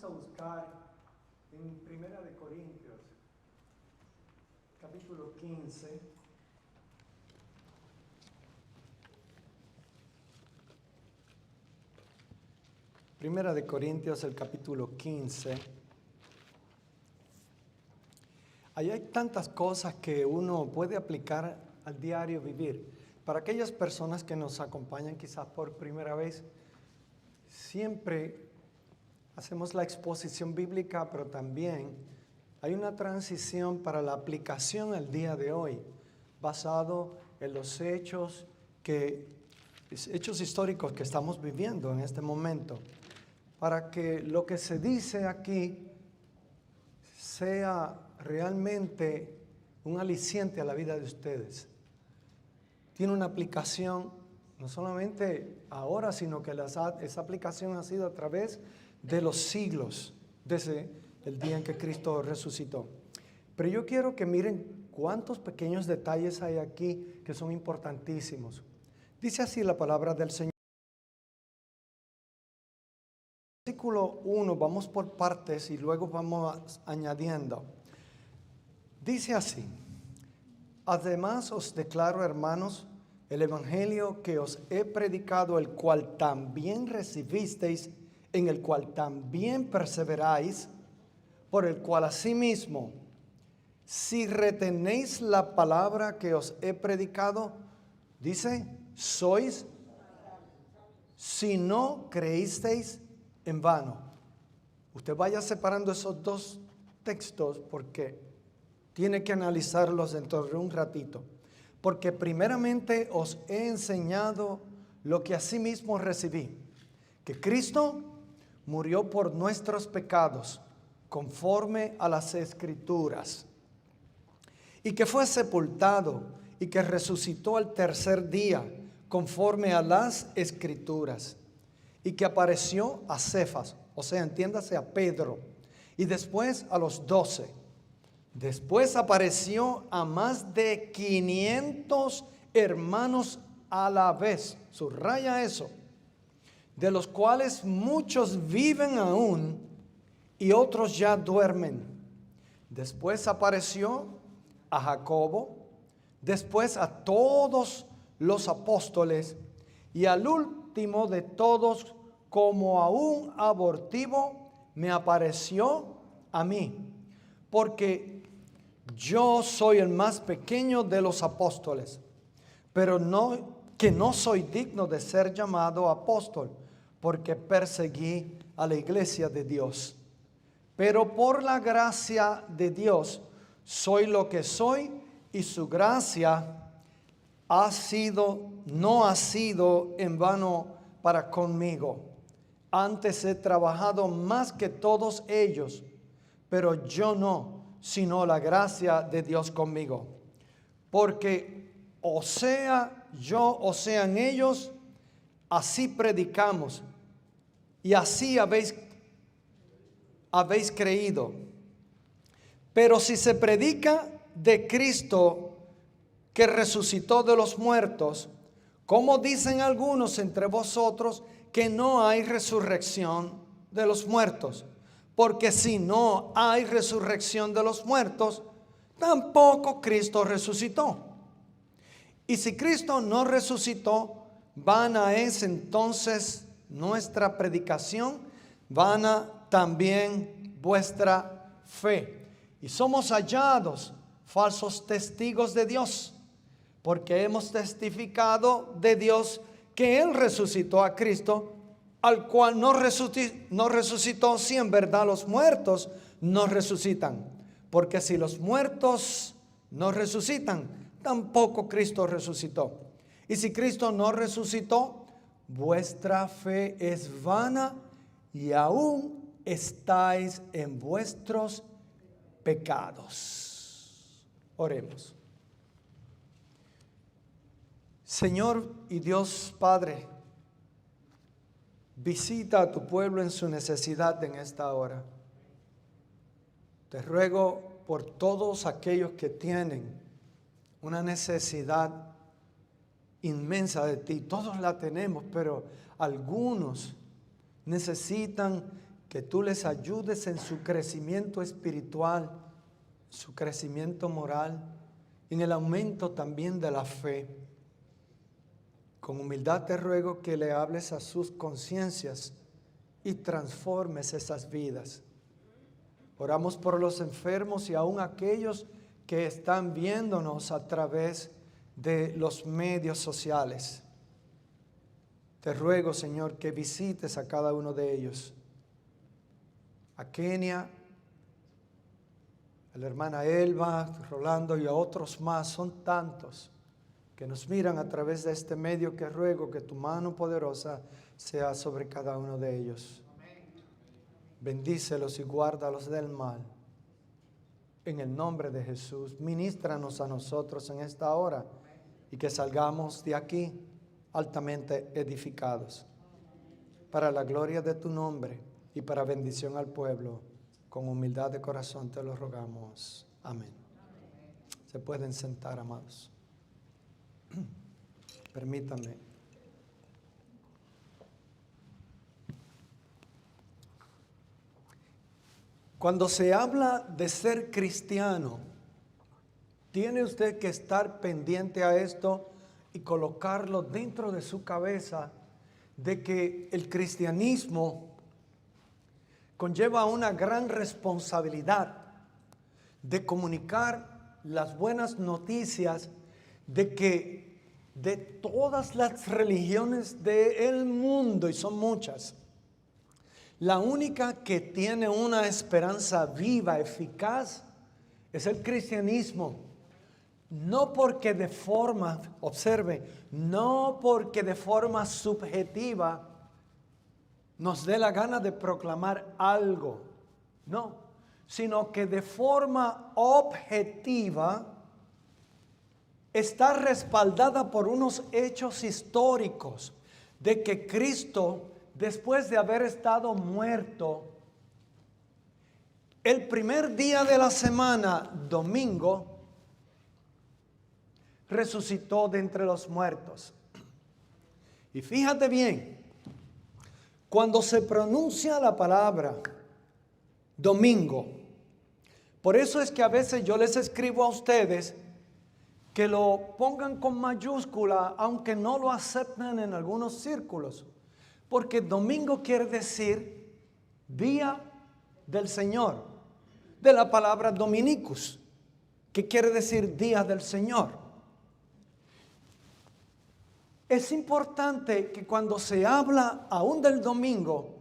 Vamos a buscar en Primera de Corintios, capítulo 15. Primera de Corintios, el capítulo 15. Ahí hay tantas cosas que uno puede aplicar al diario vivir. Para aquellas personas que nos acompañan quizás por primera vez, siempre hacemos la exposición bíblica, pero también hay una transición para la aplicación al día de hoy, basado en los hechos históricos que estamos viviendo en este momento, para que lo que se dice aquí sea realmente un aliciente a la vida de ustedes. Tiene una aplicación no solamente ahora, sino que esa aplicación ha sido a través de los siglos, desde el día en que Cristo resucitó. Pero yo quiero que miren cuántos pequeños detalles hay aquí que son importantísimos. Dice así la palabra del Señor. Versículo 1, vamos por partes y luego vamos añadiendo. Dice así: además os declaro, hermanos, el evangelio que os he predicado, el cual también recibisteis, en el cual también perseveráis, por el cual asimismo, si retenéis la palabra que os he predicado, dice, sois, si no creísteis en vano. Usted vaya separando esos dos textos porque tiene que analizarlos dentro de un ratito. Porque primeramente os he enseñado lo que asimismo recibí, que Cristo murió por nuestros pecados, conforme a las Escrituras, y que fue sepultado y que resucitó al tercer día, conforme a las Escrituras, y que apareció a Cefas, o sea, entiéndase a Pedro, y después a los 12. Después apareció a más de 500 hermanos a la vez, subraya eso, de los cuales muchos viven aún y otros ya duermen. Después apareció a Jacobo, después a todos los apóstoles y al último de todos, como a un abortivo, me apareció a mí, porque yo soy el más pequeño de los apóstoles, pero no soy digno de ser llamado apóstol, porque perseguí a la iglesia de Dios. Pero por la gracia de Dios soy lo que soy, y su gracia no ha sido en vano para conmigo. Antes he trabajado más que todos ellos, pero yo no, sino la gracia de Dios conmigo. Porque o sea yo o sean ellos, así predicamos y así habéis creído. Pero si se predica de Cristo que resucitó de los muertos, ¿cómo dicen algunos entre vosotros que no hay resurrección de los muertos? Porque si no hay resurrección de los muertos, tampoco Cristo resucitó. Y si Cristo no resucitó, vana es entonces nuestra predicación, vana también vuestra fe. Y somos hallados falsos testigos de Dios, porque hemos testificado de Dios que Él resucitó a Cristo, al cual no resucitó si en verdad los muertos no resucitan. Porque si los muertos no resucitan, tampoco Cristo resucitó. Y si Cristo no resucitó, vuestra fe es vana y aún estáis en vuestros pecados. Oremos. Señor y Dios Padre, visita a tu pueblo en su necesidad en esta hora. Te ruego por todos aquellos que tienen una necesidad inmensa de ti. Todos la tenemos, pero algunos necesitan que que tú les ayudes en su crecimiento espiritual, su crecimiento moral, en el aumento también de la fe. Con humildad te ruego que le hables a sus conciencias y transformes esas vidas. Oramos por los enfermos y aún aquellos que están viéndonos a través de los medios sociales. Te ruego, Señor, que visites a cada uno de ellos. A Kenia, a la hermana Elba, Rolando y a otros más, son tantos que nos miran a través de este medio, que ruego que tu mano poderosa sea sobre cada uno de ellos. Bendícelos y guárdalos del mal. En el nombre de Jesús, ministranos a nosotros en esta hora y que salgamos de aquí altamente edificados. Para la gloria de tu nombre y para bendición al pueblo, con humildad de corazón te lo rogamos. Amén. Se pueden sentar, amados. Permítanme. Cuando se habla de ser cristiano, tiene usted que estar pendiente a esto y colocarlo dentro de su cabeza, de que el cristianismo conlleva una gran responsabilidad de comunicar las buenas noticias de que de todas las religiones del mundo, y son muchas, la única que tiene una esperanza viva, eficaz, es el cristianismo. No porque de forma, observe, no porque de forma subjetiva nos dé la gana de proclamar algo, no, sino que de forma objetiva está respaldada por unos hechos históricos de que Cristo, después de haber estado muerto, el primer día de la semana, domingo, resucitó de entre los muertos. Y fíjate bien, cuando se pronuncia la palabra domingo, por eso es que a veces yo les escribo a ustedes que lo pongan con mayúscula, aunque no lo acepten en algunos círculos, porque domingo quiere decir día del Señor, de la palabra dominicus, que quiere decir día del Señor. Es importante que cuando se habla aún del domingo,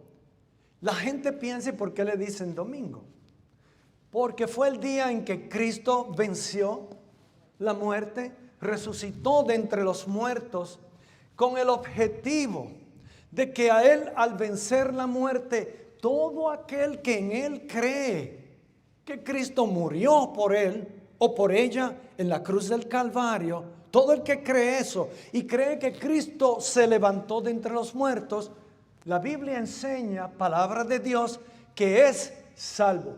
la gente piense por qué le dicen domingo. Porque fue el día en que Cristo venció la muerte, resucitó de entre los muertos, con el objetivo de que a Él, al vencer la muerte, todo aquel que en Él cree que Cristo murió por él o por ella en la cruz del Calvario, todo el que cree eso y cree que Cristo se levantó de entre los muertos, la Biblia enseña, palabra de Dios, que es salvo.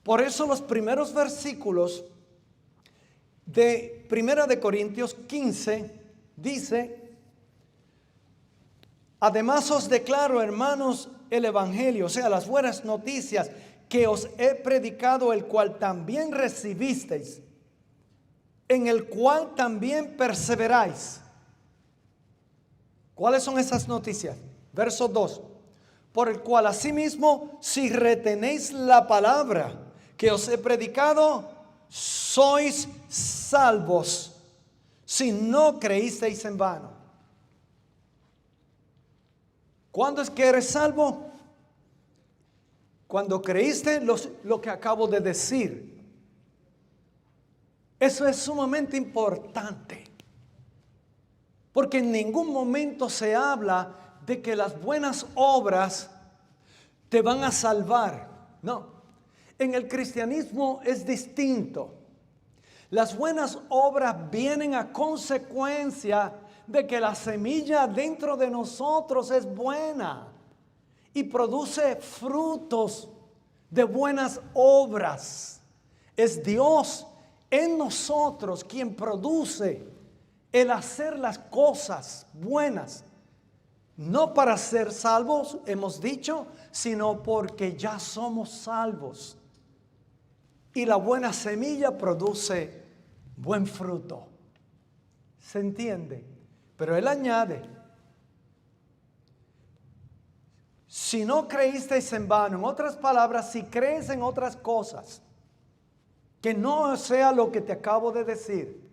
Por eso los primeros versículos de 1 de Corintios 15 dice: además os declaro, hermanos, el evangelio, o sea, las buenas noticias que os he predicado, el cual también recibisteis, en el cual también perseveráis. ¿Cuáles son esas noticias? Verso 2. Por el cual asimismo, si retenéis la palabra que os he predicado, sois salvos, si no creísteis en vano. ¿Cuándo es que eres salvo? Cuando creíste lo que acabo de decir. Eso es sumamente importante, porque en ningún momento se habla de que las buenas obras te van a salvar. No, en el cristianismo es distinto. Las buenas obras vienen a consecuencia de que la semilla dentro de nosotros es buena y produce frutos de buenas obras. Es Dios en nosotros quien produce el hacer las cosas buenas No para ser salvos, hemos dicho, sino porque ya somos salvos. Y la buena semilla produce buen fruto. ¿Se entiende? Pero él añade, si no creísteis en vano, en otras palabras, si crees en otras cosas, que no sea lo que te acabo de decir.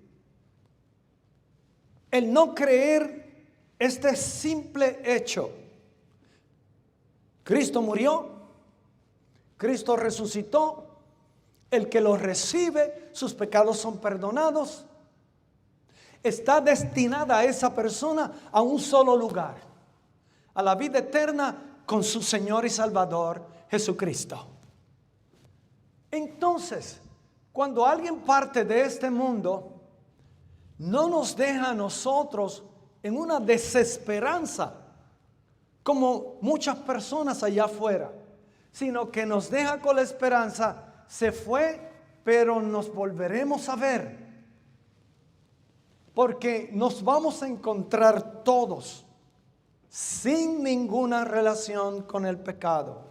El no creer este simple hecho. Cristo murió, Cristo resucitó, el que lo recibe, sus pecados son perdonados. Está destinada a esa persona a un solo lugar, a la vida eterna con su Señor y Salvador Jesucristo. Entonces, cuando alguien parte de este mundo, no nos deja a nosotros en una desesperanza, como muchas personas allá afuera, sino que nos deja con la esperanza, se fue, pero nos volveremos a ver. Porque nos vamos a encontrar todos sin ninguna relación con el pecado.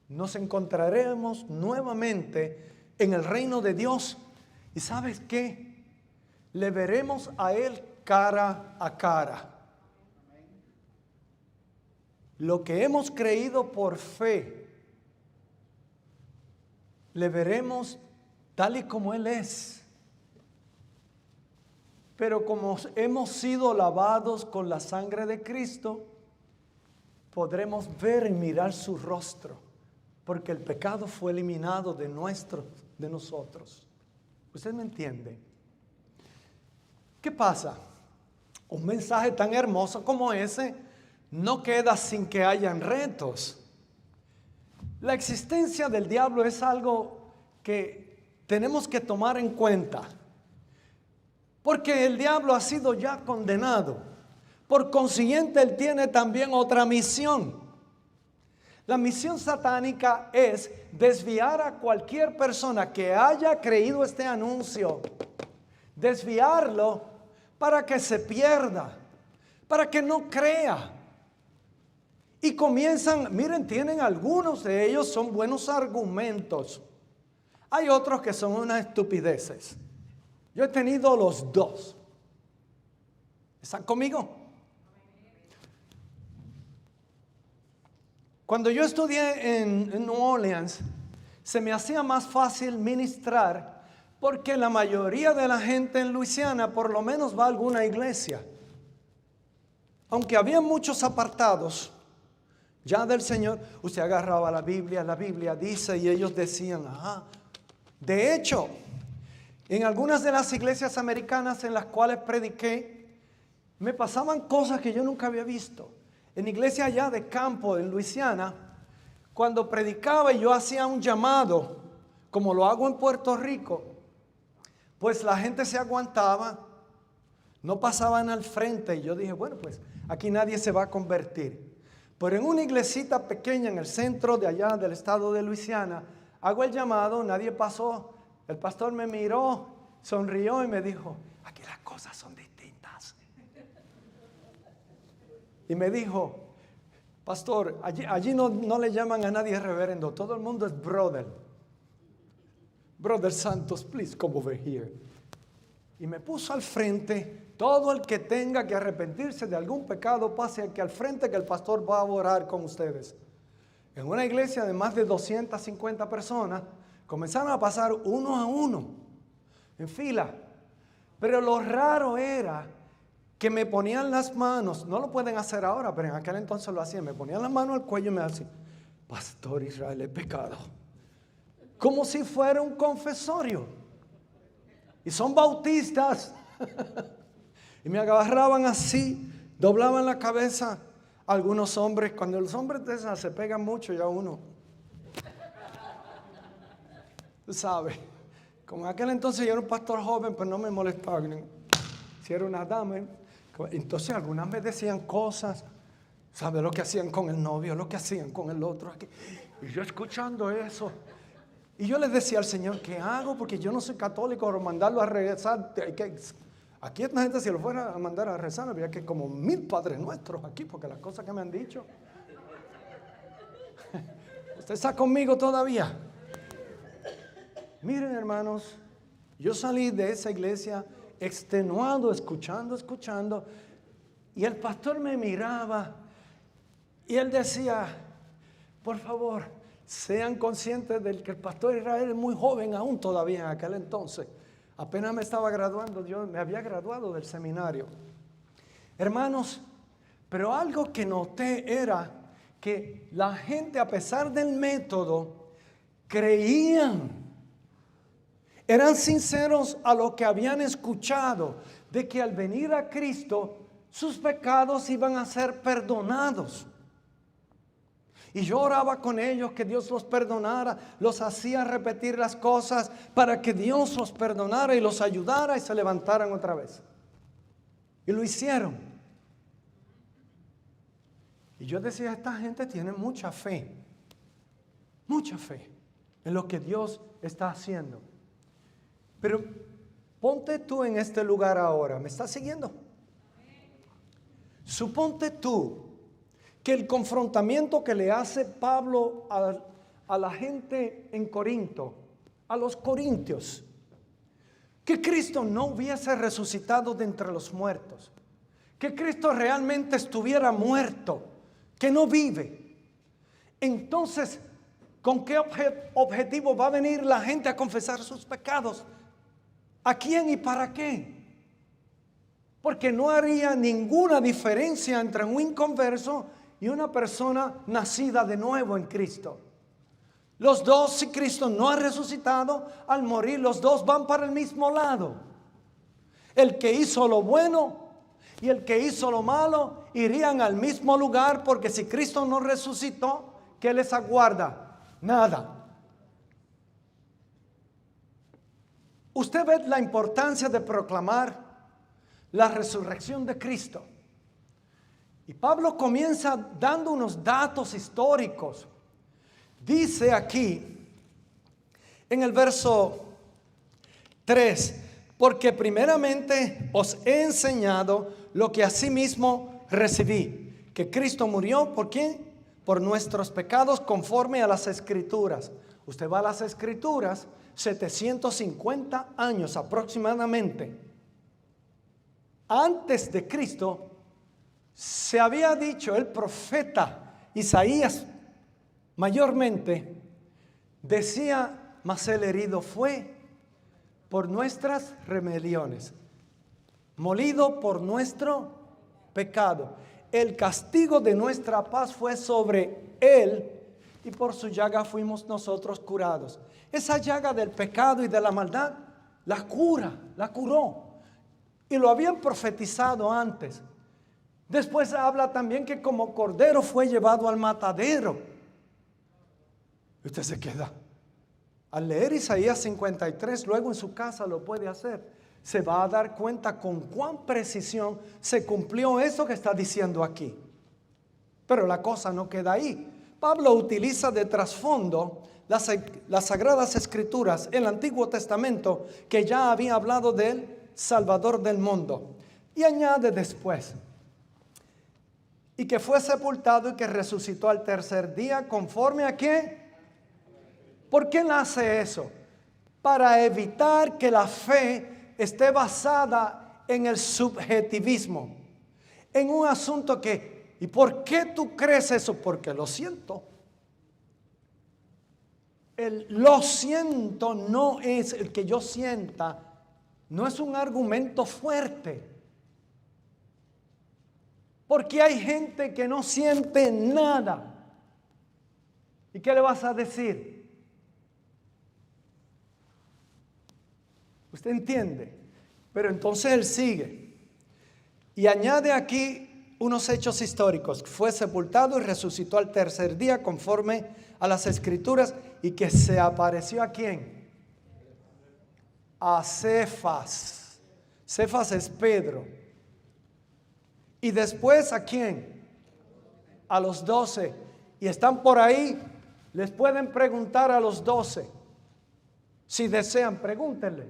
Nos encontraremos nuevamente en el reino de Dios. ¿Y sabes qué? Le veremos a Él cara a cara. Lo que hemos creído por fe, le veremos tal y como Él es. Pero como hemos sido lavados con la sangre de Cristo, podremos ver y mirar su rostro, porque el pecado fue eliminado de nosotros. ¿Usted me entiende? ¿Qué pasa? Un mensaje tan hermoso como ese no queda sin que hayan retos. La existencia del diablo es algo que tenemos que tomar en cuenta, porque el diablo ha sido ya condenado. Por consiguiente, él tiene también otra misión. La misión satánica es desviar a cualquier persona que haya creído este anuncio, desviarlo para que se pierda, para que no crea. Y comienzan, miren, tienen algunos de ellos son buenos argumentos. Hay otros que son unas estupideces. Yo he tenido los dos. ¿Están conmigo? Cuando yo estudié en New Orleans, se me hacía más fácil ministrar porque la mayoría de la gente en Luisiana por lo menos va a alguna iglesia. Aunque había muchos apartados ya del Señor, usted agarraba la Biblia dice, y ellos decían, ajá. De hecho, en algunas de las iglesias americanas en las cuales prediqué, me pasaban cosas que yo nunca había visto. En iglesia allá de campo, en Luisiana, cuando predicaba y yo hacía un llamado, como lo hago en Puerto Rico, pues la gente se aguantaba, no pasaban al frente. Y yo dije, bueno, pues aquí nadie se va a convertir. Pero en una iglesita pequeña en el centro de allá del estado de Luisiana, hago el llamado, nadie pasó. El pastor me miró, sonrió y me dijo, aquí las cosas son distintas. Y me dijo, pastor, allí no le llaman a nadie reverendo, todo el mundo es brother. Brother Santos, please come over here. Y me puso al frente. Todo el que tenga que arrepentirse de algún pecado, pase aquí al frente que el pastor va a orar con ustedes. En una iglesia de más de 250 personas, comenzaron a pasar uno a uno, en fila. Pero lo raro era que me ponían las manos, no lo pueden hacer ahora, pero en aquel entonces lo hacían, me ponían las manos al cuello y me decían, Pastor Israel, he pecado. Como si fuera un confesorio. Y son bautistas. Y me agarraban así, doblaban la cabeza. Algunos hombres, cuando los hombres de esas se pegan mucho, ya uno, tú sabes, como en aquel entonces yo era un pastor joven, pues no me molestaba. Si era una dama, entonces algunas me decían cosas, ¿sabes? Lo que hacían con el novio, lo que hacían con el otro. Y yo escuchando eso. Y yo les decía al Señor, ¿qué hago? Porque yo no soy católico, o mandarlo a regresar. Aquí esta gente, si lo fuera a mandar a rezar, habría que como 1000 Padres Nuestros aquí, porque las cosas que me han dicho. ¿Usted está conmigo todavía? Miren, hermanos, yo salí de esa iglesia extenuado, escuchando, y el pastor me miraba y él decía, por favor, sean conscientes de que el pastor Israel es muy joven aún todavía en aquel entonces. Apenas me estaba graduando, yo me había graduado del seminario. Hermanos, pero algo que noté era que la gente, a pesar del método, creían, eran sinceros a lo que habían escuchado, de que al venir a Cristo, sus pecados iban a ser perdonados. Y yo oraba con ellos que Dios los perdonara, los hacía repetir las cosas para que Dios los perdonara y los ayudara y se levantaran otra vez. Y lo hicieron. Y yo decía, esta gente tiene mucha fe en lo que Dios está haciendo. Pero ponte tú en este lugar ahora, ¿me estás siguiendo? Suponte tú que el confrontamiento que le hace Pablo a la gente en Corinto, a los corintios, que Cristo no hubiese resucitado de entre los muertos, que Cristo realmente estuviera muerto, que no vive. Entonces, ¿con qué objetivo va a venir la gente a confesar sus pecados? ¿A quién y para qué? Porque no haría ninguna diferencia entre un inconverso y una persona nacida de nuevo en Cristo. Los dos, si Cristo no ha resucitado, al morir los dos van para el mismo lado. El que hizo lo bueno y el que hizo lo malo irían al mismo lugar, porque si Cristo no resucitó, ¿qué les aguarda? Nada. Usted ve la importancia de proclamar la resurrección de Cristo. Y Pablo comienza dando unos datos históricos. Dice aquí, en el verso 3, porque primeramente os he enseñado lo que asimismo recibí, que Cristo murió, ¿por quién? Por nuestros pecados, conforme a las Escrituras. Usted va a las Escrituras, 750 años aproximadamente antes de Cristo, se había dicho, el profeta Isaías mayormente decía, mas el herido fue por nuestras rebeliones, molido por nuestro pecado. El castigo de nuestra paz fue sobre él, y por su llaga fuimos nosotros curados. Esa llaga del pecado y de la maldad la curó. Y lo habían profetizado antes. Después habla también que como cordero fue llevado al matadero. Usted se queda. Al leer Isaías 53, luego en su casa lo puede hacer. Se va a dar cuenta con cuán precisión se cumplió eso que está diciendo aquí. Pero la cosa no queda ahí. Pablo utiliza de trasfondo las Sagradas Escrituras, el Antiguo Testamento, que ya había hablado del Salvador del mundo. Y añade después, y que fue sepultado y que resucitó al tercer día, ¿conforme a qué? ¿Por qué él hace eso? Para evitar que la fe esté basada en el subjetivismo, en un asunto que, ¿y por qué tú crees eso? Porque lo siento. El lo siento no es el que yo sienta, no es un argumento fuerte. Porque hay gente que no siente nada. ¿Y qué le vas a decir? ¿Usted entiende? Pero entonces él sigue y añade aquí unos hechos históricos. Fue sepultado y resucitó al tercer día conforme a las Escrituras, y que se apareció ¿a quién? A Cefas. Cefas es Pedro. Y después ¿a quién? A los 12. Y están por ahí. Les pueden preguntar a los 12. Si desean, pregúntenles.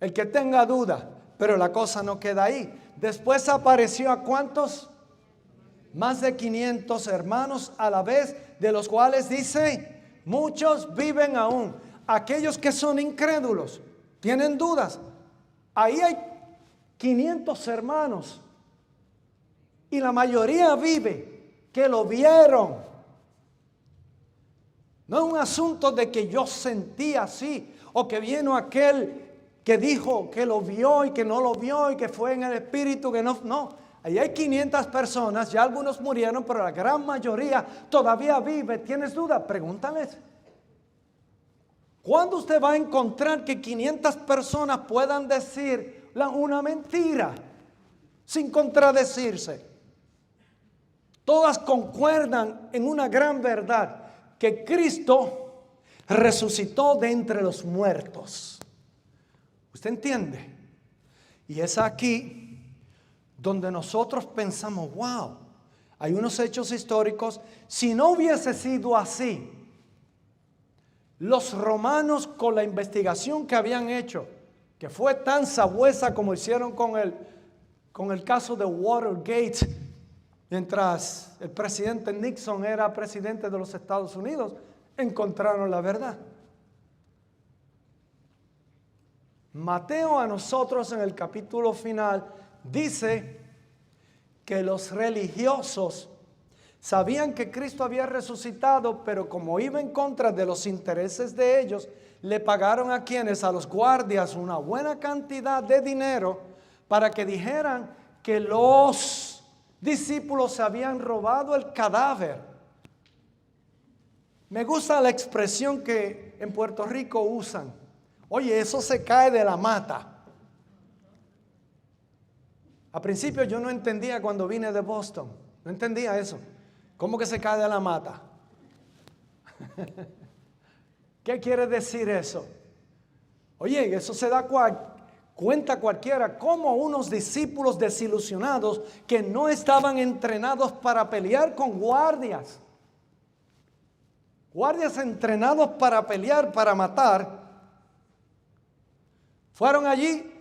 El que tenga duda. Pero la cosa no queda ahí. Después apareció ¿a cuántos? Más de 500 hermanos a la vez, de los cuales dice, muchos viven aún. Aquellos que son incrédulos, tienen dudas. Ahí hay 500 hermanos y la mayoría vive, que lo vieron. No es un asunto de que yo sentí así, o que vino aquel que dijo que lo vio y que no lo vio y que fue en el espíritu, que no. Ahí hay 500 personas, ya algunos murieron, pero la gran mayoría todavía vive. ¿Tienes duda? Pregúntales. ¿Cuándo usted va a encontrar que 500 personas puedan decir una mentira sin contradecirse? Todas concuerdan en una gran verdad, que Cristo resucitó de entre los muertos. ¿Usted entiende? Y es aquí donde nosotros pensamos, wow, hay unos hechos históricos. Si no hubiese sido así, los romanos, con la investigación que habían hecho, que fue tan sabuesa como hicieron con el caso de Watergate, mientras el presidente Nixon era presidente de los Estados Unidos, encontraron la verdad. Mateo a nosotros en el capítulo final dice que los religiosos sabían que Cristo había resucitado, pero como iba en contra de los intereses de ellos, le pagaron a quienes, a los guardias, una buena cantidad de dinero para que dijeran que los discípulos se habían robado el cadáver. Me gusta la expresión que en Puerto Rico usan. Oye, eso se cae de la mata. A principio yo no entendía cuando vine de Boston. No entendía eso. ¿Cómo que se cae de la mata? ¿Qué quiere decir eso? Oye, eso se da cuenta cualquiera, como unos discípulos desilusionados que no estaban entrenados para pelear con guardias. Guardias entrenados para pelear, para matar. Fueron allí,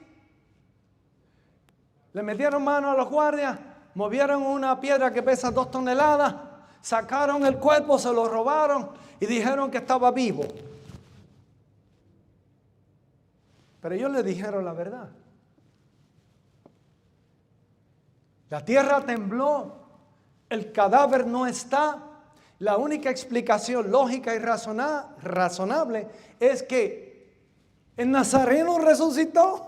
le metieron mano a los guardias, movieron una piedra que pesa 2 toneladas, sacaron el cuerpo, se lo robaron y dijeron que estaba vivo. Pero ellos le dijeron la verdad. La tierra tembló, el cadáver no está. La única explicación lógica y razonable es que el Nazareno resucitó.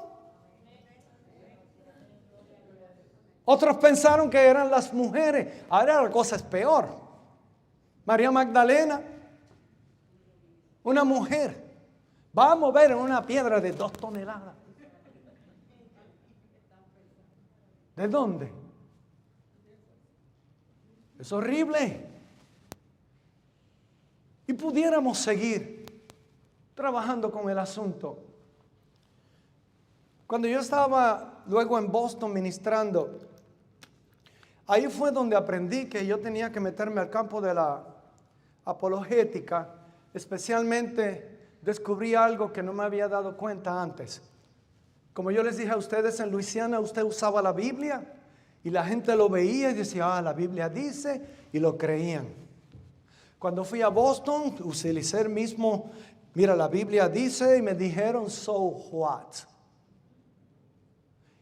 Otros pensaron que eran las mujeres. Ahora la cosa es peor. María Magdalena, una mujer, va a mover una piedra de 2 toneladas. ¿De dónde? Es horrible. Y pudiéramos seguir trabajando con el asunto. Cuando yo estaba luego en Boston ministrando, ahí fue donde aprendí que yo tenía que meterme al campo de la apologética. Especialmente descubrí algo que no me había dado cuenta antes. Como yo les dije a ustedes, en Luisiana usted usaba la Biblia y la gente lo veía y decía, la Biblia dice, y lo creían. Cuando fui a Boston, utilicé el mismo, mira, la Biblia dice, y me dijeron, so what?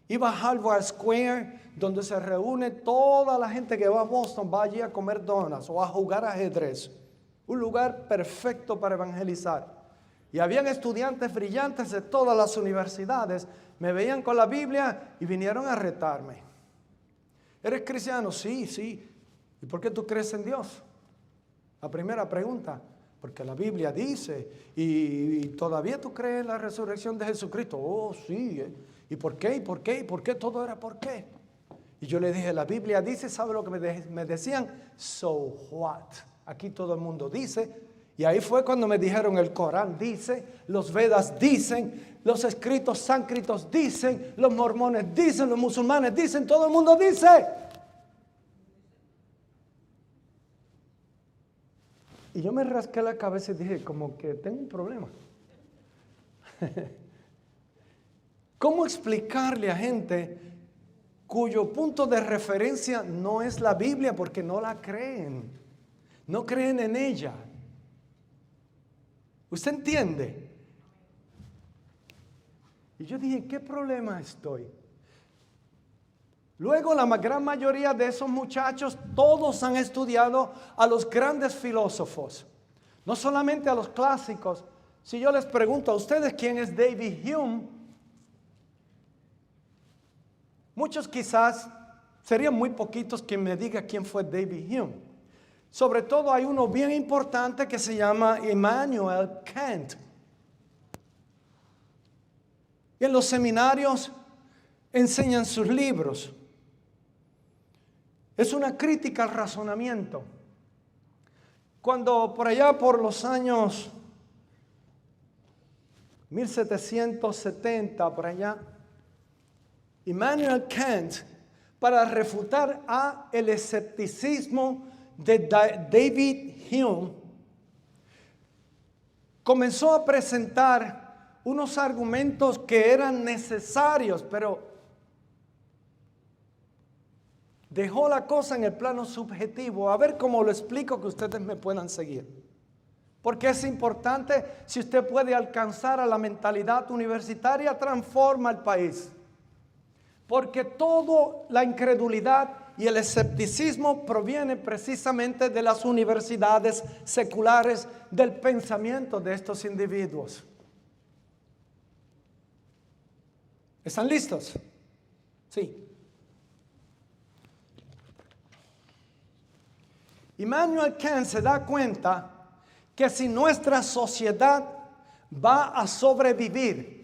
Iba a Harvard Square, donde se reúne toda la gente que va a Boston, va allí a comer donuts o a jugar ajedrez. Un lugar perfecto para evangelizar. Y habían estudiantes brillantes de todas las universidades, me veían con la Biblia y vinieron a retarme. ¿Eres cristiano? Sí, sí. ¿Y por qué tú crees en Dios? La primera pregunta, porque la Biblia dice, y todavía tú crees en la resurrección de Jesucristo. Oh, sí. ¿Y por qué? ¿Y por qué? ¿Y por qué? Todo era por qué. Y yo le dije, la Biblia dice, ¿sabe lo que me decían? So what? Aquí todo el mundo dice. Y ahí fue cuando me dijeron, el Corán dice, los Vedas dicen, los escritos sánscritos dicen, los mormones dicen, los musulmanes dicen, todo el mundo dice. Y yo me rasqué la cabeza y dije, como que tengo un problema. ¿Cómo explicarle a gente cuyo punto de referencia no es la Biblia porque no la creen? No creen en ella. ¿Usted entiende? Y yo dije, ¿qué problema estoy? Luego la gran mayoría de esos muchachos, todos han estudiado a los grandes filósofos. No solamente a los clásicos. Si yo les pregunto a ustedes quién es David Hume, muchos quizás, serían muy poquitos quien me diga quién fue David Hume. Sobre todo hay uno bien importante que se llama Immanuel Kant. Y en los seminarios enseñan sus libros. Es una crítica al razonamiento. Cuando por allá por los años 1770, por allá, Immanuel Kant, para refutar el escepticismo de David Hume, comenzó a presentar unos argumentos que eran necesarios, pero dejó la cosa en el plano subjetivo. A ver cómo lo explico que ustedes me puedan seguir. Porque es importante, si usted puede alcanzar a la mentalidad universitaria, transforma el país. Porque toda la incredulidad y el escepticismo proviene precisamente de las universidades seculares, del pensamiento de estos individuos. ¿Están listos? Sí. Immanuel Kant se da cuenta que si nuestra sociedad va a sobrevivir,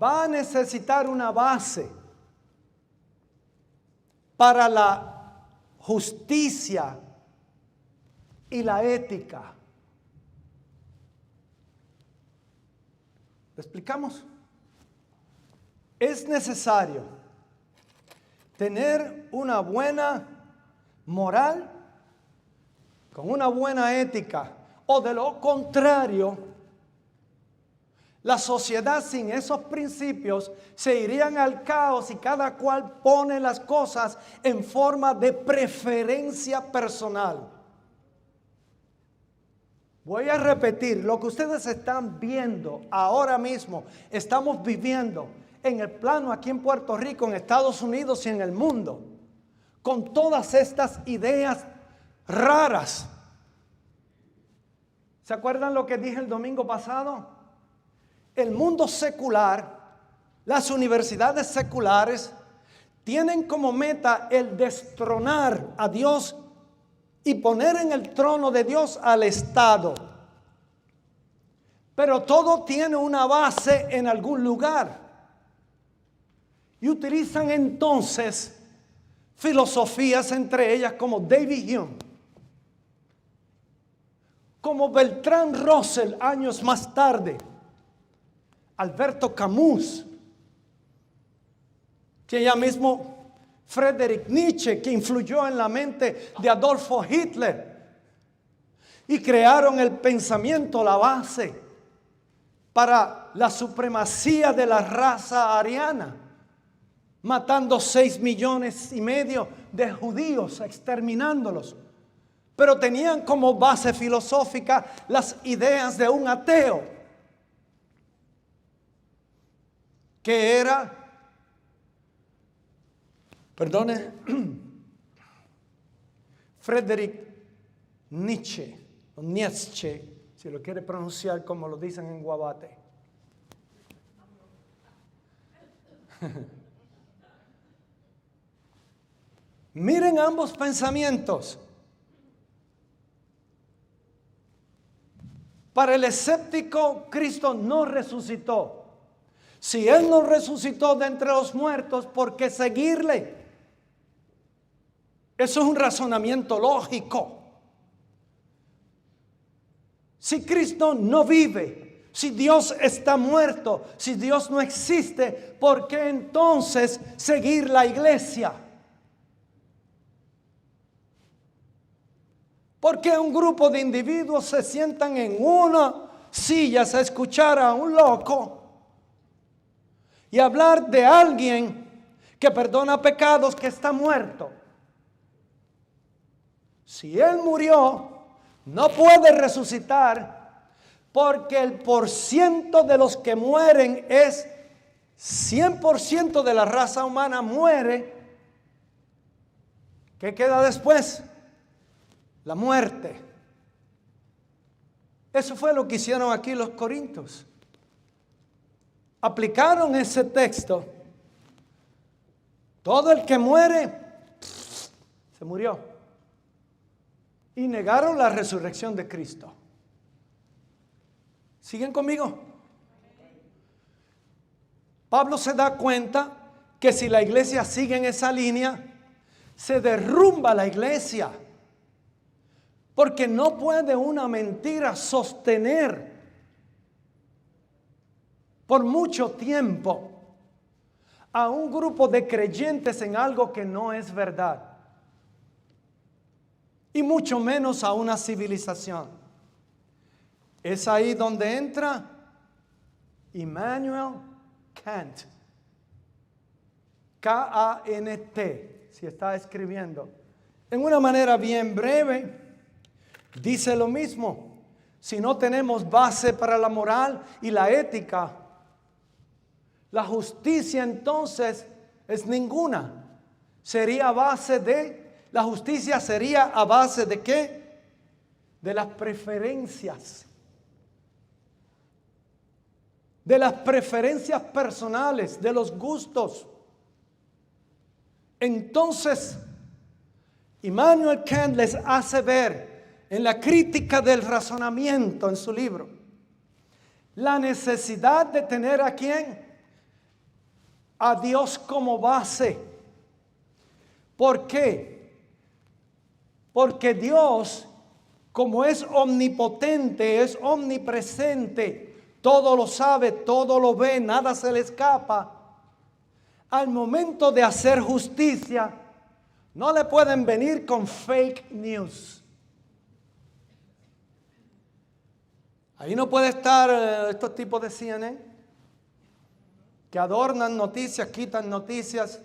va a necesitar una base para la justicia y la ética. ¿Lo explicamos? Es necesario tener una buena moral con una buena ética, o de lo contrario, la sociedad sin esos principios se irían al caos y cada cual pone las cosas en forma de preferencia personal. Voy a repetir, lo que ustedes están viendo ahora mismo, estamos viviendo en el plano aquí en Puerto Rico, en Estados Unidos y en el mundo, con todas estas ideas raras. ¿Se acuerdan lo que dije el domingo pasado? El mundo secular, las universidades seculares, tienen como meta el destronar a Dios y poner en el trono de Dios al Estado. Pero todo tiene una base en algún lugar. Y utilizan entonces filosofías, entre ellas como David Hume, como Bertrand Russell años más tarde, Alberto Camus, que ya mismo Friedrich Nietzsche, que influyó en la mente de Adolfo Hitler, y crearon el pensamiento, la base para la supremacía de la raza ariana, matando 6,5 millones de judíos, exterminándolos. Pero tenían como base filosófica las ideas de un ateo, que era, Friedrich Nietzsche, o Nietzsche, si lo quiere pronunciar como lo dicen en Guabate. Miren ambos pensamientos. Para el escéptico, Cristo no resucitó. Si Él no resucitó de entre los muertos, ¿por qué seguirle? Eso es un razonamiento lógico. Si Cristo no vive, si Dios está muerto, si Dios no existe, ¿por qué entonces seguir la iglesia? ¿Por qué un grupo de individuos se sientan en una silla a escuchar a un loco y hablar de alguien que perdona pecados, que está muerto. Si Él murió, no puede resucitar, porque el porciento de los que mueren es 100% de la raza humana muere. ¿Qué queda después? La muerte. Eso fue lo que hicieron aquí los corintios. Aplicaron ese texto. Todo el que muere, se murió. Y negaron la resurrección de Cristo. ¿Siguen conmigo? Pablo se da cuenta que si la iglesia sigue en esa línea, se derrumba la iglesia. Porque no puede una mentira sostener por mucho tiempo a un grupo de creyentes en algo que no es verdad. Y mucho menos a una civilización. Es ahí donde entra Immanuel Kant. K-A-N-T, si está escribiendo. En una manera bien breve, dice lo mismo. Si no tenemos base para la moral y la ética, la justicia entonces es ninguna. Sería a base de, la justicia sería a base de ¿qué? De las preferencias. De las preferencias personales, de los gustos. Entonces, Immanuel Kant les hace ver en la crítica del razonamiento en su libro la necesidad de tener ¿a quién? A Dios como base. ¿Por qué? Porque Dios, como es omnipotente, es omnipresente, todo lo sabe, todo lo ve, nada se le escapa. Al momento de hacer justicia, no le pueden venir con fake news. Ahí no puede estar estos tipos de CNN que adornan noticias, quitan noticias.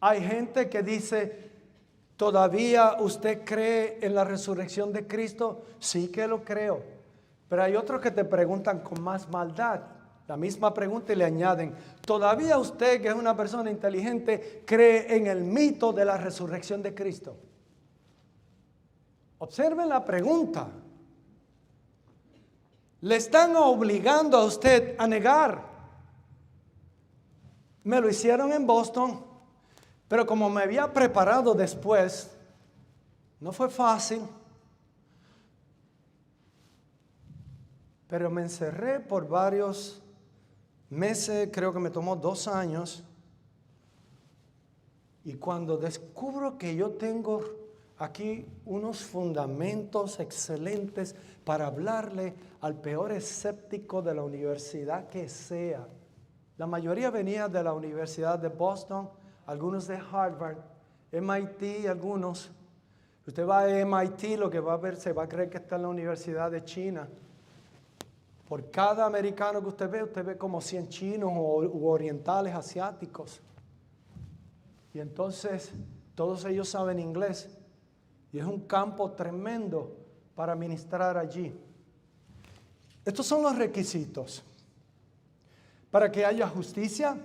Hay gente que dice, ¿todavía usted cree en la resurrección de Cristo? Sí que lo creo. Pero hay otros que te preguntan con más maldad la misma pregunta y le añaden, ¿todavía usted, que es una persona inteligente, cree en el mito de la resurrección de Cristo? Observen la pregunta. Le están obligando a usted a negar. Me lo hicieron en Boston, pero como me había preparado después, no fue fácil. Pero me encerré por varios meses, creo que me tomó 2 años. Y cuando descubro que yo tengo aquí unos fundamentos excelentes para hablarle al peor escéptico de la universidad que sea. La mayoría venía de la Universidad de Boston, algunos de Harvard, MIT, algunos. Usted va a MIT, lo que va a ver, se va a creer que está en la Universidad de China. Por cada americano que usted ve como 100 chinos u orientales, asiáticos. Y entonces todos ellos saben inglés. Y es un campo tremendo para ministrar allí. Estos son los requisitos. Para que haya justicia,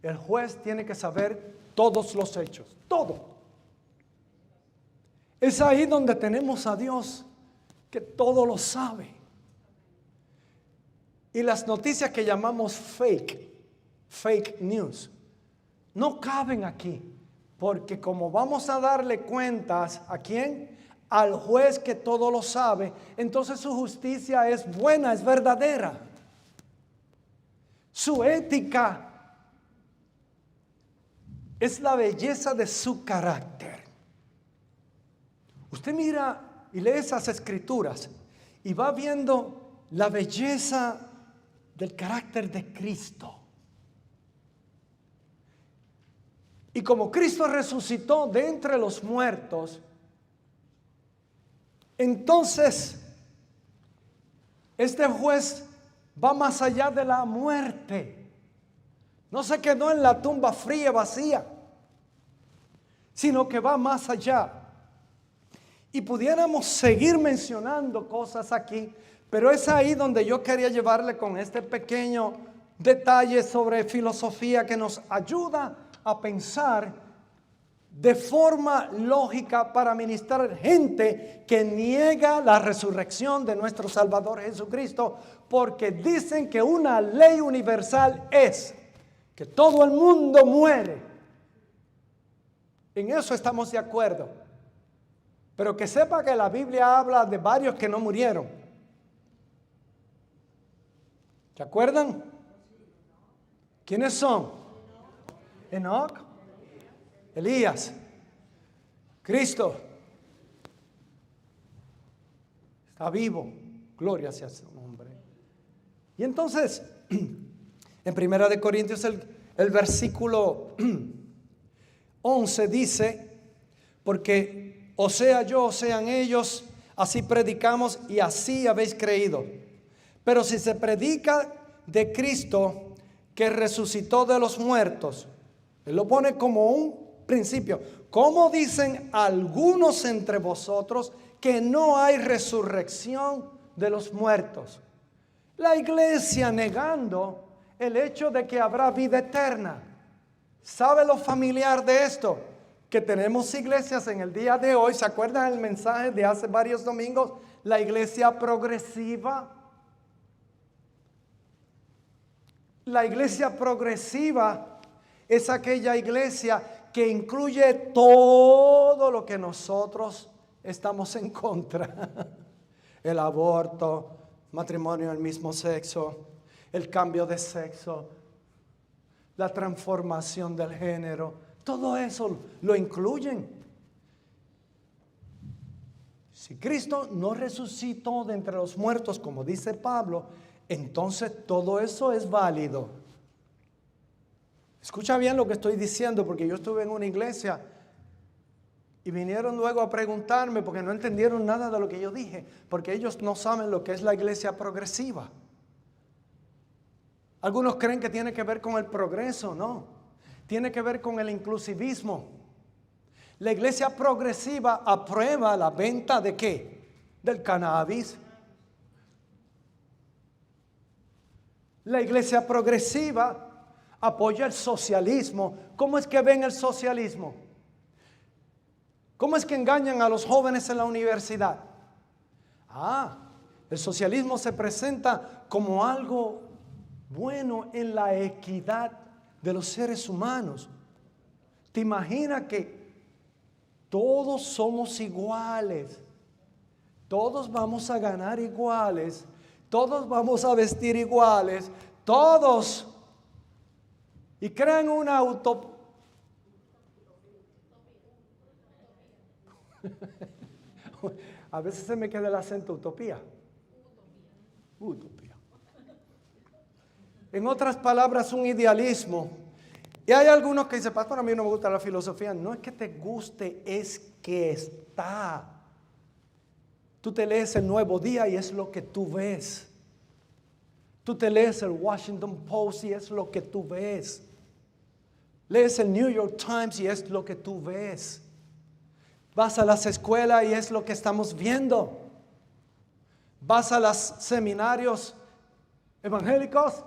el juez tiene que saber todos los hechos. Todo. Es ahí donde tenemos a Dios, que todo lo sabe. Y las noticias que llamamos fake news, no caben aquí. Porque como vamos a darle cuentas, ¿a quién? Al juez que todo lo sabe, entonces su justicia es buena, es verdadera. Su ética es la belleza de su carácter. Usted mira y lee esas escrituras y va viendo la belleza del carácter de Cristo. Y como Cristo resucitó de entre los muertos, entonces este juez va más allá de la muerte. No se quedó en la tumba fría, vacía, sino que va más allá. Y pudiéramos seguir mencionando cosas aquí, pero es ahí donde yo quería llevarle con este pequeño detalle sobre filosofía que nos ayuda a pensar de forma lógica para ministrar gente que niega la resurrección de nuestro Salvador Jesucristo, porque dicen que una ley universal es que todo el mundo muere. En eso estamos de acuerdo. Pero que sepa que la Biblia habla de varios que no murieron. ¿Se acuerdan? ¿Quiénes son? Enoc, Elías, Cristo. Está vivo. Gloria sea su nombre. Y entonces, en 1 Corintios el versículo 11 dice, porque o sea yo o sean ellos, así predicamos y así habéis creído. Pero si se predica de Cristo que resucitó de los muertos, él lo pone como un principio. ¿Cómo dicen algunos entre vosotros que no hay resurrección de los muertos? La iglesia negando el hecho de que habrá vida eterna. ¿Sabe lo familiar de esto? Que tenemos iglesias en el día de hoy. ¿Se acuerdan el mensaje de hace varios domingos? La iglesia progresiva. La iglesia progresiva es aquella iglesia que incluye todo lo que nosotros estamos en contra. El aborto, matrimonio del mismo sexo, el cambio de sexo, la transformación del género, todo eso lo incluyen. Si Cristo no resucitó de entre los muertos, como dice Pablo, entonces todo eso es válido. Escucha bien lo que estoy diciendo, porque yo estuve en una iglesia y vinieron luego a preguntarme porque no entendieron nada de lo que yo dije, porque ellos no saben lo que es la iglesia progresiva. Algunos creen que tiene que ver con el progreso, no. Tiene que ver con el inclusivismo. La iglesia progresiva aprueba la venta ¿de qué? Del cannabis. La iglesia progresiva apoya el socialismo. ¿Cómo es que ven el socialismo? ¿Cómo es que engañan a los jóvenes en la universidad? El socialismo se presenta como algo bueno en la equidad de los seres humanos. ¿Te imaginas que todos somos iguales? Todos vamos a ganar iguales. Todos vamos a vestir iguales. Todos. Y crean una utopía. A veces se me queda el acento utopía. Utopía. En otras palabras, un idealismo. Y hay algunos que dicen, pastor, a mí no me gusta la filosofía. No es que te guste, es que está. Tú te lees el Nuevo Día y es lo que tú ves. Tú te lees el Washington Post y es lo que tú ves. Lees el New York Times y es lo que tú ves. Vas a las escuelas y es lo que estamos viendo. Vas a los seminarios evangélicos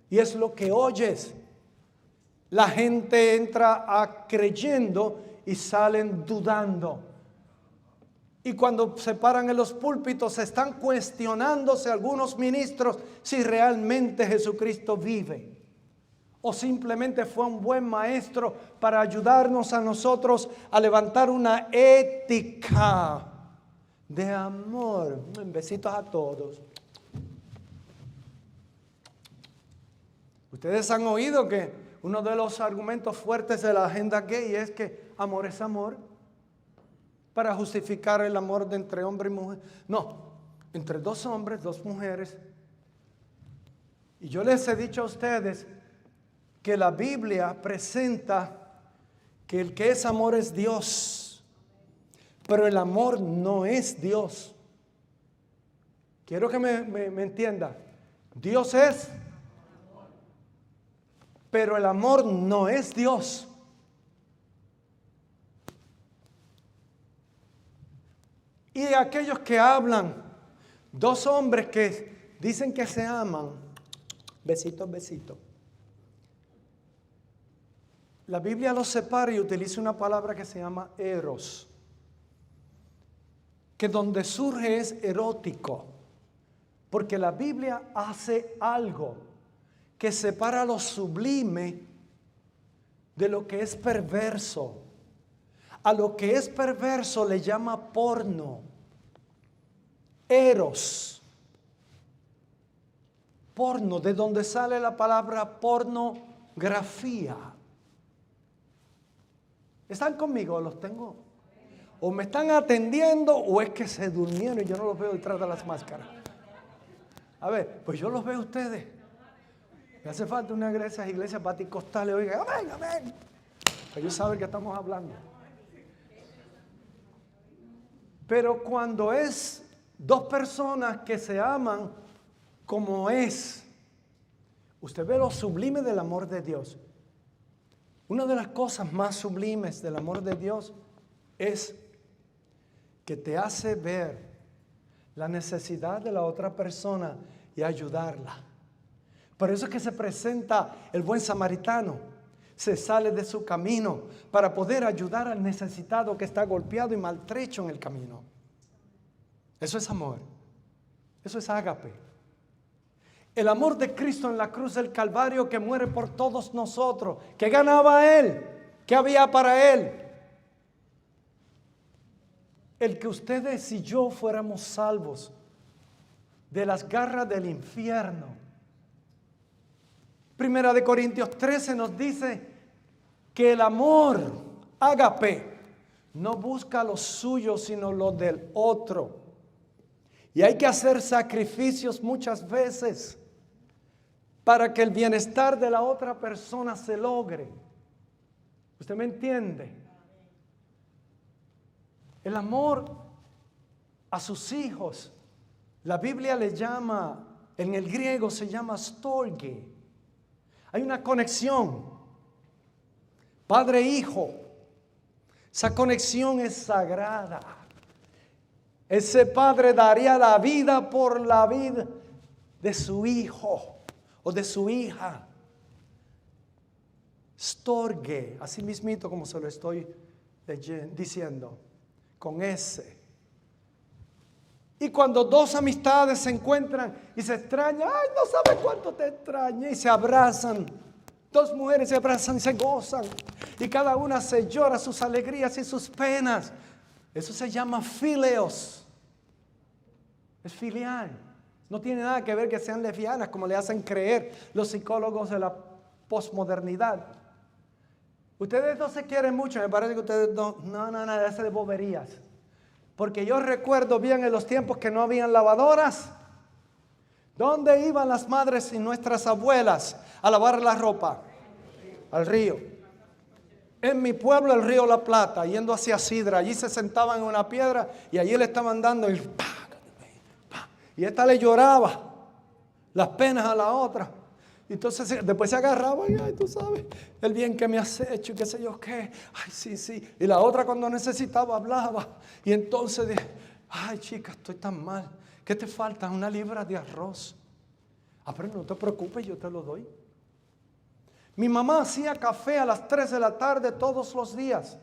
y es lo que oyes. La gente entra creyendo y salen dudando. Y cuando se paran en los púlpitos están cuestionándose algunos ministros si realmente Jesucristo vive. O simplemente fue un buen maestro para ayudarnos a nosotros a levantar una ética de amor. Besitos a todos. Ustedes han oído que uno de los argumentos fuertes de la agenda gay es que amor es amor. Para justificar el amor de entre hombre y mujer. No, entre dos hombres, dos mujeres. Y yo les he dicho a ustedes que la Biblia presenta que el que es amor es Dios. Pero el amor no es Dios. Quiero que me entienda. Dios es, pero el amor no es Dios. Y aquellos que hablan, dos hombres que dicen que se aman, besito, besito. La Biblia los separa y utiliza una palabra que se llama eros, que donde surge es erótico, porque la Biblia hace algo que separa lo sublime de lo que es perverso. A lo que es perverso le llama porno, eros. Porno, de donde sale la palabra pornografía. ¿Están conmigo? ¿Los tengo? ¿O me están atendiendo o es que se durmieron y yo no los veo detrás de las máscaras? A ver, pues yo los veo a ustedes. Me hace falta una de esas iglesias baticostales. Oiga, amén, amén. Ellos saben que estamos hablando. Pero cuando es dos personas que se aman como es, usted ve lo sublime del amor de Dios. Una de las cosas más sublimes del amor de Dios es que te hace ver la necesidad de la otra persona y ayudarla. Por eso es que se presenta el buen samaritano. Se sale de su camino para poder ayudar al necesitado que está golpeado y maltrecho en el camino. Eso es amor. Eso es ágape. El amor de Cristo en la cruz del Calvario, que muere por todos nosotros. ¿Qué ganaba Él? ¿Qué había para Él? El que ustedes y yo fuéramos salvos de las garras del infierno. Primera de Corintios 13 nos dice que el amor, ágape, no busca lo suyo sino lo del otro. Y hay que hacer sacrificios muchas veces para que el bienestar de la otra persona se logre. ¿Usted me entiende? El amor a sus hijos, la Biblia le llama, en el griego se llama storge. Hay una conexión, padre-hijo. Esa conexión es sagrada. Ese padre daría la vida por la vida de su hijo o de su hija. Storge, así mismito como se lo estoy diciendo, con ese. Y cuando dos amistades se encuentran y se extrañan, ay, no sabes cuánto te extrañé, y se abrazan. Dos mujeres se abrazan y se gozan. Y cada una se llora sus alegrías y sus penas. Eso se llama fileos. Es filial. No tiene nada que ver que sean lesbianas como le hacen creer los psicólogos de la posmodernidad. Ustedes no se quieren mucho, me parece que ustedes no, nada de boberías. Porque yo recuerdo bien en los tiempos que no habían lavadoras. ¿Dónde iban las madres y nuestras abuelas a lavar la ropa? Al río. En mi pueblo, el río La Plata, yendo hacia Sidra. Allí se sentaban en una piedra y allí le estaban dando y ¡pah! Y esta le lloraba las penas a la otra. Entonces después se agarraba y, ay, tú sabes, el bien que me has hecho y qué sé yo qué. Ay, sí, sí. Y la otra cuando necesitaba hablaba. Y entonces dije, ay, chica, estoy tan mal. ¿Qué te falta? Una libra de arroz. Ah, pero no te preocupes, yo te lo doy. Mi mamá hacía café a las 3 de la tarde todos los días.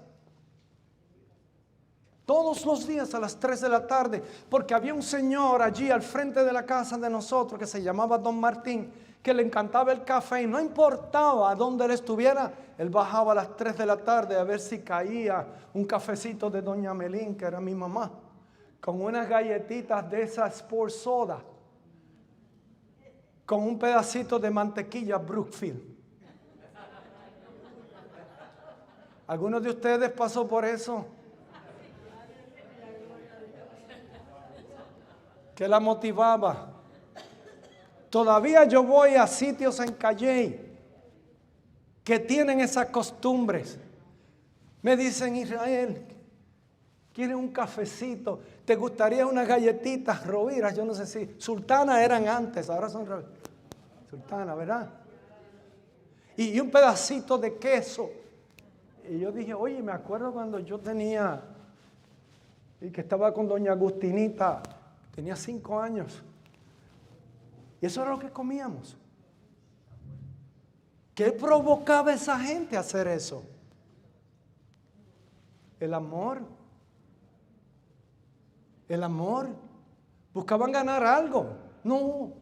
Todos los días a las 3 de la tarde. Porque había un señor allí al frente de la casa de nosotros que se llamaba Don Martín, que le encantaba el café y no importaba dónde él estuviera, él bajaba a las 3 de la tarde a ver si caía un cafecito de Doña Melín, que era mi mamá, con unas galletitas de esas Sport Soda, con un pedacito de mantequilla Brookfield. ¿Algunos de ustedes pasó por eso? ¿Qué la motivaba? Todavía yo voy a sitios en Calley que tienen esas costumbres. Me dicen, Israel, ¿Quieres un cafecito? ¿Te gustaría unas galletitas, Roviras? Yo no sé si sultanas eran antes, ahora son sultanas, ¿verdad? Y un pedacito de queso. Y yo dije, oye, me acuerdo cuando yo tenía, y que estaba con doña Agustinita, tenía 5 años. Y eso era lo que comíamos. ¿Qué provocaba a esa gente a hacer eso? El amor. El amor. Buscaban ganar algo. No.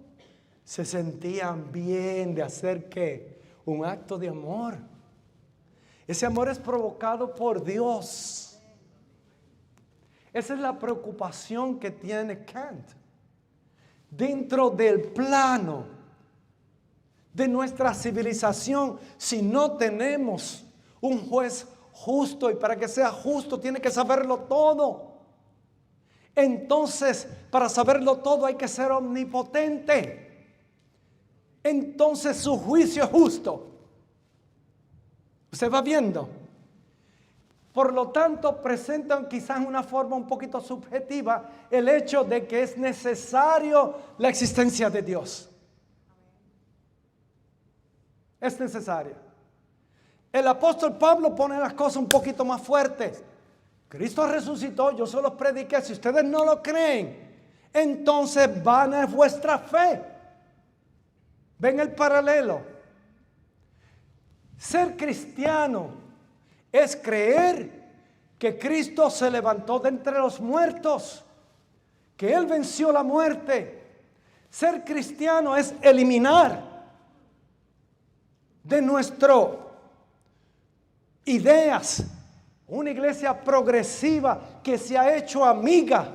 Se sentían bien de hacer ¿qué? Un acto de amor. Ese amor es provocado por Dios. Esa es la preocupación que tiene Kant. Dentro del plano de nuestra civilización, si no tenemos un juez justo, y para que sea justo tiene que saberlo todo. Entonces, para saberlo todo hay que ser omnipotente. Entonces su juicio es justo. ¿Usted va viendo? Por lo tanto, presentan quizás una forma un poquito subjetiva el hecho de que es necesario la existencia de Dios. Es necesaria. El apóstol Pablo pone las cosas un poquito más fuertes. Cristo resucitó, yo se los prediqué. Si ustedes no lo creen, entonces vana es vuestra fe. ¿Ven el paralelo? Ser cristiano es creer que Cristo se levantó de entre los muertos, que Él venció la muerte. Ser cristiano es eliminar de nuestras ideas una iglesia progresiva que se ha hecho amiga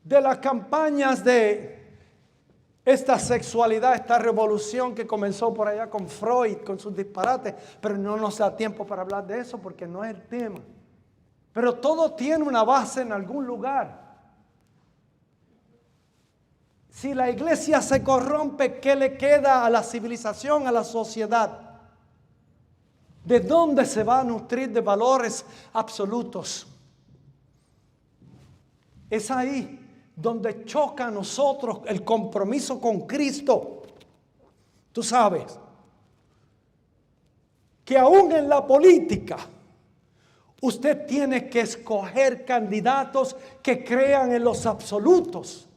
de las campañas de esta sexualidad, esta revolución que comenzó por allá con Freud, con sus disparates, pero no nos da tiempo para hablar de eso porque no es el tema. Pero todo tiene una base en algún lugar. Si la iglesia se corrompe, ¿qué le queda a la civilización, a la sociedad? ¿De dónde se va a nutrir de valores absolutos? Es ahí donde choca a nosotros el compromiso con Cristo. Tú sabes que aún en la política usted tiene que escoger candidatos que crean en los absolutos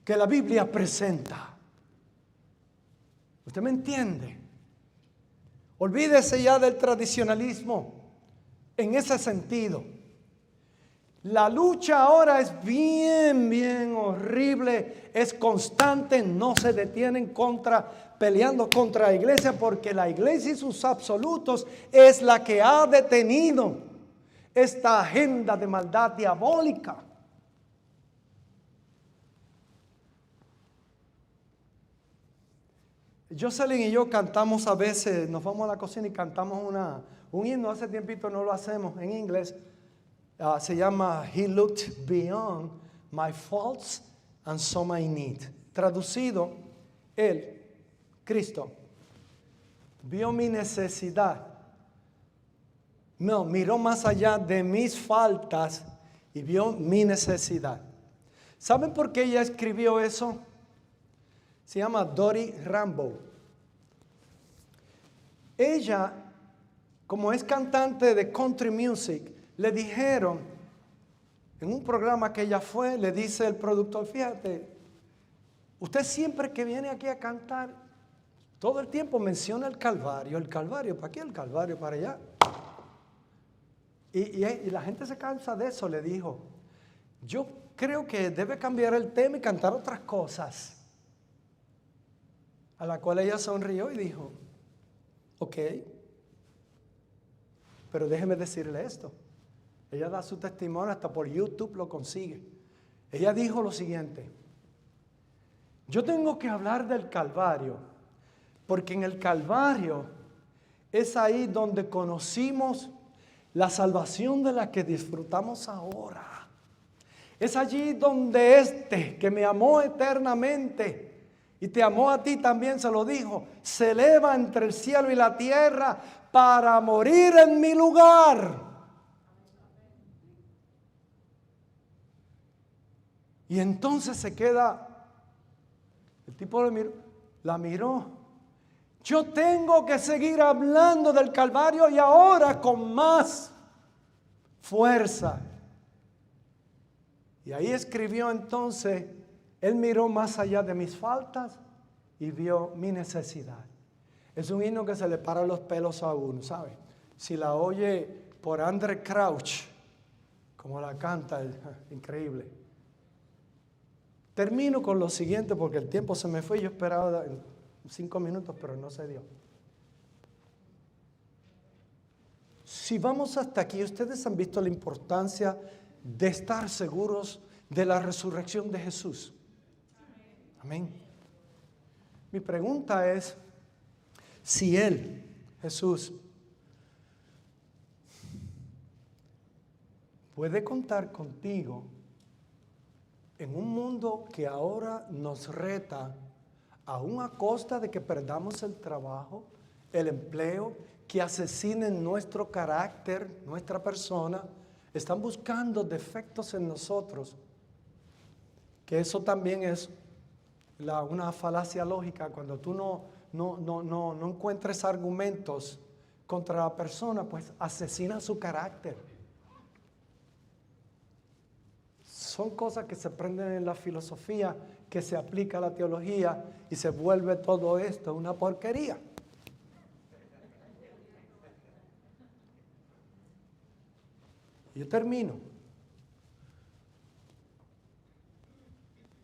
que la Biblia presenta. ¿Usted me entiende? Olvídese ya del tradicionalismo en ese sentido. La lucha ahora es bien horrible, es constante, no se detienen peleando contra la iglesia, porque la iglesia y sus absolutos es la que ha detenido esta agenda de maldad diabólica. Jocelyn y yo cantamos a veces, nos vamos a la cocina y cantamos un himno, hace tiempito no lo hacemos en inglés. Se llama He Looked Beyond My Faults and Saw My Need. Traducido, Él, Cristo, vio mi necesidad. No, miró más allá de mis faltas y vio mi necesidad. ¿Saben por qué ella escribió eso? Se llama Dori Rambo. Ella, como es cantante de country music, le dijeron, en un programa que ella fue, le dice el productor, fíjate, usted siempre que viene aquí a cantar, todo el tiempo menciona el Calvario, ¿para qué el Calvario? Para allá. Y la gente se cansa de eso, le dijo. Yo creo que debe cambiar el tema y cantar otras cosas. A la cual ella sonrió y dijo, ok, pero déjeme decirle esto. Ella da su testimonio, hasta por YouTube lo consigue. Ella dijo lo siguiente: yo tengo que hablar del Calvario, porque en el Calvario es ahí donde conocimos la salvación de la que disfrutamos ahora. Es allí donde que me amó eternamente y te amó a ti también, se lo dijo, se eleva entre el cielo y la tierra para morir en mi lugar. Y entonces se queda, el tipo la miró. Yo tengo que seguir hablando del Calvario y ahora con más fuerza. Y ahí escribió entonces, él miró más allá de mis faltas y vio mi necesidad. Es un himno que se le para los pelos a uno, ¿sabe? Si la oye por André Crouch, como la canta, es increíble. Termino con lo siguiente porque el tiempo se me fue. Yo esperaba 5 minutos, pero no se dio. Si vamos hasta aquí, ustedes han visto la importancia de estar seguros de la resurrección de Jesús. Amén. Mi pregunta es, si Él, Jesús, puede contar contigo en un mundo que ahora nos reta, aún a costa de que perdamos el trabajo, el empleo, que asesinen nuestro carácter, nuestra persona, están buscando defectos en nosotros, que eso también es una falacia lógica. Cuando tú no encuentres argumentos contra la persona, pues asesina su carácter. Son cosas que se aprenden en la filosofía, que se aplica a la teología y se vuelve todo esto una porquería. Yo termino.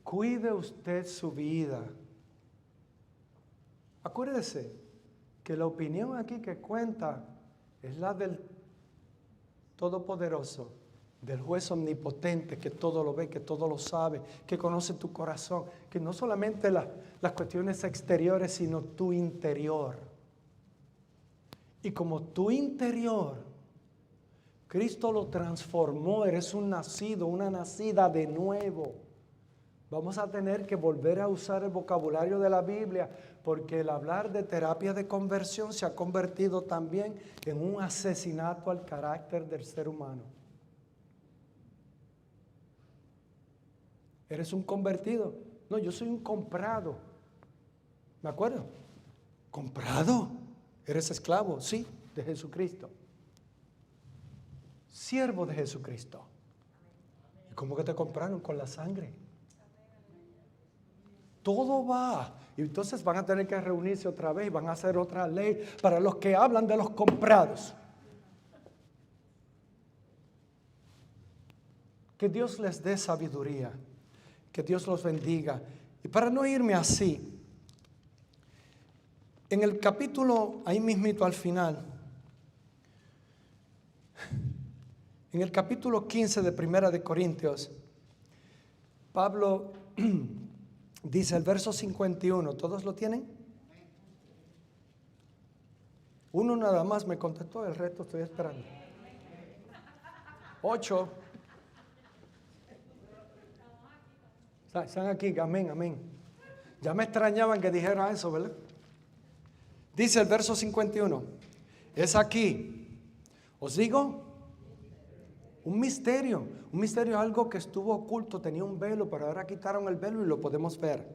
Cuide usted su vida. Acuérdese que la opinión aquí que cuenta es la del Todopoderoso, del juez omnipotente que todo lo ve, que todo lo sabe, que conoce tu corazón, que no solamente las cuestiones exteriores, sino tu interior. Y como tu interior Cristo lo transformó, eres un nacido, una nacida de nuevo. Vamos a tener que volver a usar el vocabulario de la Biblia, porque el hablar de terapia de conversión se ha convertido también en un asesinato al carácter del ser humano. ¿Eres un convertido? No, yo soy un comprado. ¿Me acuerdo? ¿Comprado? ¿Eres esclavo? Sí, de Jesucristo. Siervo de Jesucristo. ¿Y cómo que te compraron? Con la sangre. Todo va. Y entonces van a tener que reunirse otra vez y van a hacer otra ley para los que hablan de los comprados. Que Dios les dé sabiduría. Que Dios los bendiga. Y para no irme así, en el capítulo, ahí mismito al final, en el capítulo 15 de Primera de Corintios, Pablo dice el verso 51, ¿todos lo tienen? Uno nada más me contestó, el resto estoy esperando. 8. Están aquí, amén, amén. Ya me extrañaban que dijera eso, ¿verdad? Dice el verso 51, es aquí, os digo, un misterio es algo que estuvo oculto, tenía un velo, pero ahora quitaron el velo y lo podemos ver.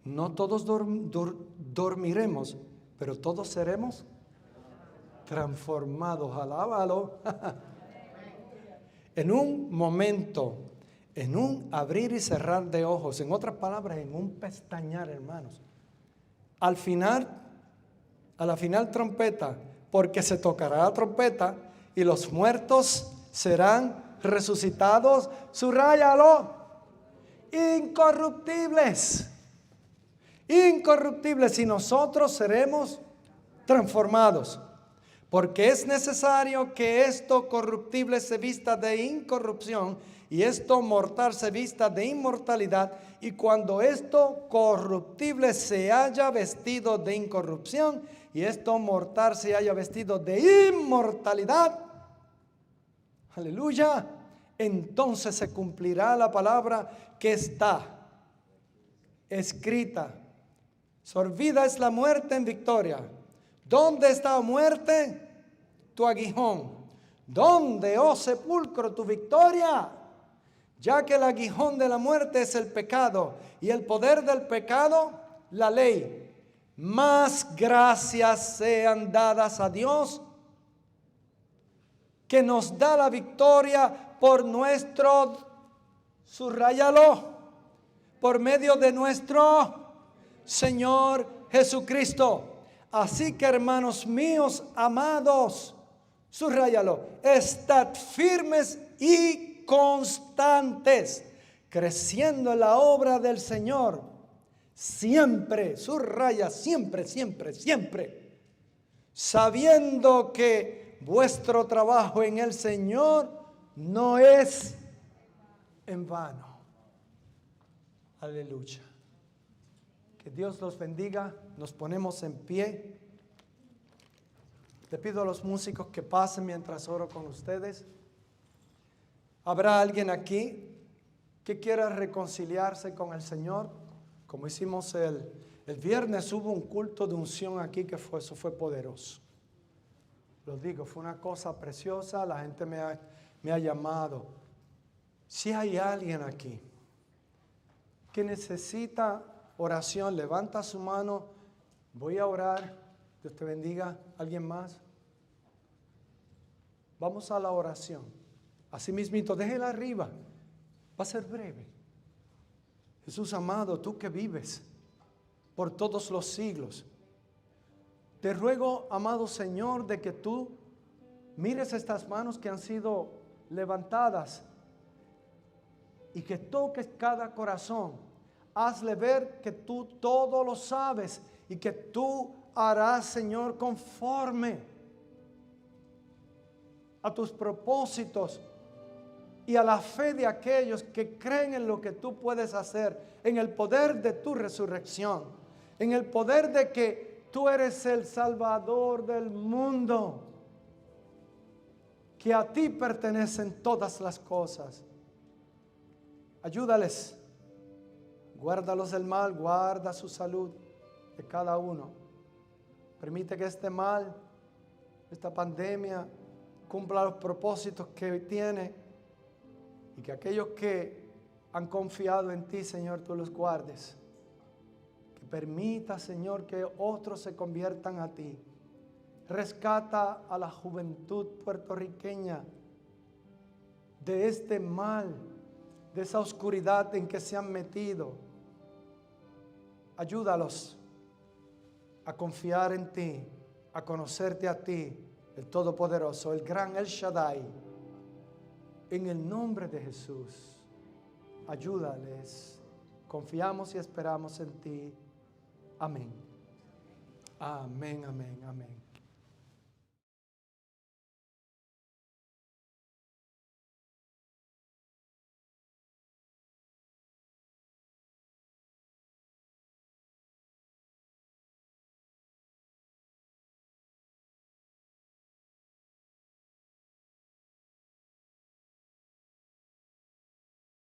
No todos dormiremos, pero todos seremos transformados, alábalo, en un momento, en un abrir y cerrar de ojos, en otras palabras, en un pestañear, hermanos. A la final trompeta, porque se tocará la trompeta y los muertos serán resucitados, subrayalo, incorruptibles, y nosotros seremos transformados, porque es necesario que esto corruptible se vista de incorrupción y esto mortal se vista de inmortalidad, y cuando esto corruptible se haya vestido de incorrupción y esto mortal se haya vestido de inmortalidad, aleluya, entonces se cumplirá la palabra que está escrita. Sorbida es la muerte en victoria. ¿Dónde está, muerte, tu aguijón? ¿Dónde, oh sepulcro, tu victoria? Ya que el aguijón de la muerte es el pecado y el poder del pecado, la ley. Más gracias sean dadas a Dios, que nos da la victoria por nuestro, subrayalo, por medio de nuestro Señor Jesucristo. Así que, hermanos míos amados, subrayalo, estad firmes y constantes, creciendo en la obra del Señor. Siempre, subraya, siempre, siempre, siempre, sabiendo que vuestro trabajo en el Señor no es en vano. Aleluya. Que Dios los bendiga. Nos ponemos en pie. Le pido a los músicos que pasen mientras oro con ustedes. ¿Habrá alguien aquí que quiera reconciliarse con el Señor? Como hicimos el viernes, hubo un culto de unción aquí que eso fue poderoso. Lo digo, fue una cosa preciosa. La gente me ha llamado. Si hay alguien aquí que necesita oración, levanta su mano. Voy a orar. Dios te bendiga. ¿Alguien más? Vamos a la oración. Así mismito, déjela arriba. Va a ser breve. Jesús amado, tú que vives por todos los siglos, te ruego, amado Señor, de que tú mires estas manos que han sido levantadas y que toques cada corazón. Hazle ver que tú todo lo sabes y que tú harás, Señor, conforme a tus propósitos y a la fe de aquellos que creen en lo que tú puedes hacer, en el poder de tu resurrección, en el poder de que tú eres el Salvador del mundo, que a ti pertenecen todas las cosas. Ayúdales, guárdalos del mal, guarda su salud de cada uno. Permite que este mal, esta pandemia, cumpla los propósitos que tiene. Y que aquellos que han confiado en ti, Señor, tú los guardes. Que permita, Señor, que otros se conviertan a ti. Rescata a la juventud puertorriqueña de este mal, de esa oscuridad en que se han metido. Ayúdalos a confiar en ti, a conocerte a ti, el Todopoderoso, el gran El Shaddai. En el nombre de Jesús, ayúdales. Confiamos y esperamos en ti. Amén. Amén, amén, amén.